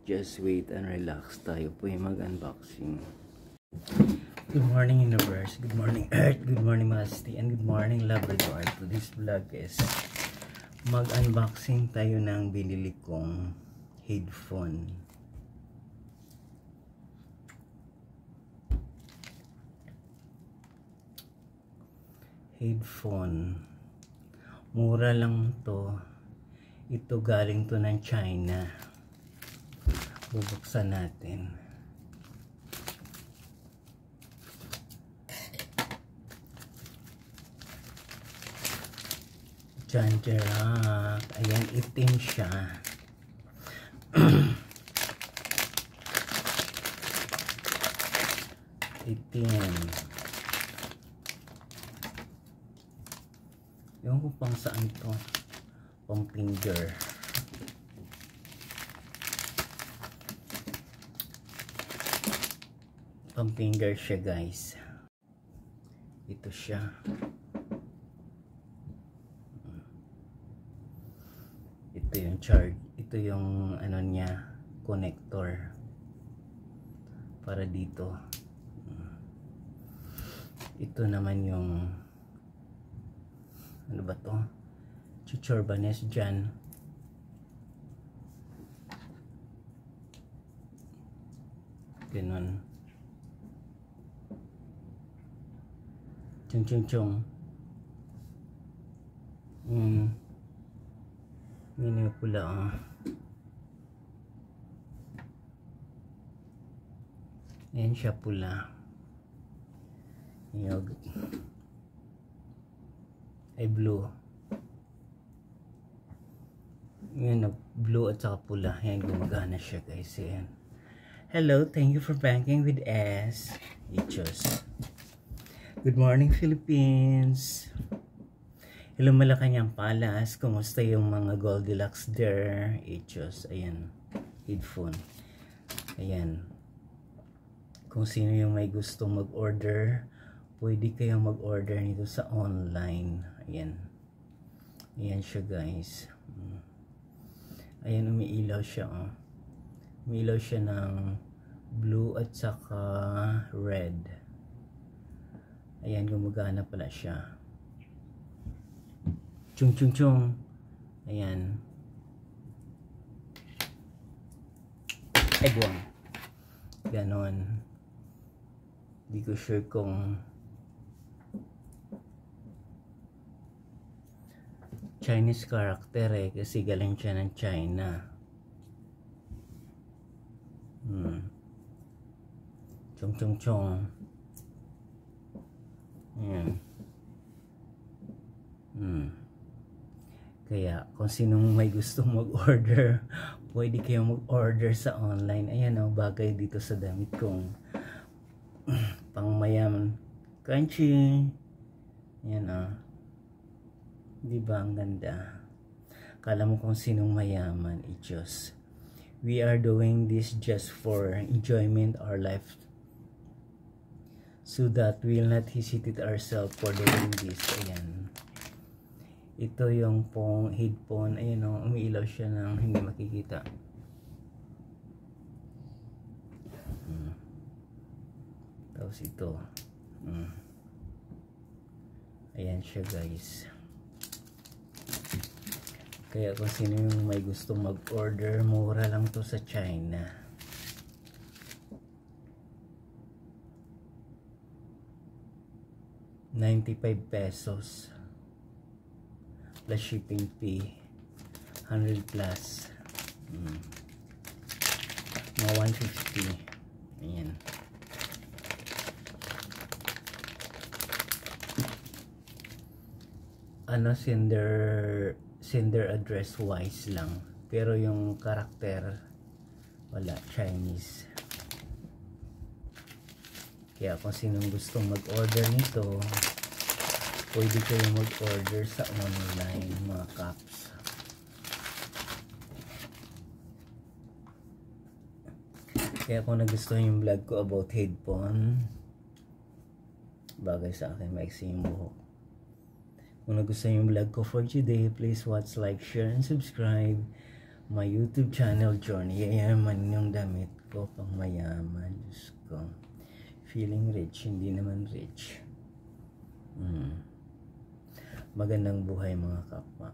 Just wait and relax. Tayo po yung mag-unboxing. Good morning universe, good morning earth, good morning Masti, and good morning Labrador. To this vlog is mag-unboxing tayo ng binili kong headphone. Mura lang to. Ito galing to ng China. Bubuksan natin. Janjerak. Ayan, itim siya. Itim. Ewan ko pang saan to. Pang finger. Pang finger siya guys. Ito siya. Ito yung charge. Ito yung ano niya, connector. Para dito. Ito naman yung ano ba to? Chuchorbanes dyan. Ganon. Chung chung chung. Ini pula Ayan siya pula. Yung ay blue. Yan, blue at saka pula. Yan, gumagana siya guys. Yan. Hello, thank you for banking with us. Ichos. Good morning Philippines. Hello Malacanang Palace. Kumusta yung mga Goldilocks there? Ichos. Ayan, headphone. Ayan. Kung sino yung may gusto mag-order, pwede kayong mag-order nito sa online. Ayan. Ayan siya guys. Ayan, umiilaw siya. Umiilaw siya ng blue at saka red. Ayan, gumagana pala siya. Chung chung chung. Ayan. Egwang. Ganon. Hindi ko sure kung Chinese character kasi galing siya ng China. Chong chong chong. Ayan. Kaya kung sinong may gustong mag-order, pwede kayong mag-order sa online. Ayan o, bagay dito sa damit kong pang mayaman. Crunchy. Ayan o. Diba ang ganda? Kala mo kung sinong mayaman. Diyos. We are doing this just for enjoyment our life, so that we will not hesitate ourselves for doing this. Ayan. Ito yung pong headphone. Ayan o, umiilaw siya ng hindi makikita. Tapos ito. Ayan siya guys. Kaya kung sino yung may gusto mag-order, mura lang to sa China. ₱95 plus shipping fee, 100 plus, mga 150. Ayan. Ano, sender address wise lang, pero yung karakter wala, Chinese. Kaya kung sinong gustong mag-order nito, pwede kayong mag-order sa online mga caps. Kaya kung nagustuhan yung vlog ko about headphone, bagay sa akin, maiksi yung buhok. Kung nagustuhan yung vlog ko for today, please watch, like, share, and subscribe. my YouTube channel journey. Yayaman yung damit ko, pang mayaman. Diyos ko. Feeling rich, hindi naman rich. Magandang buhay mga kapwa.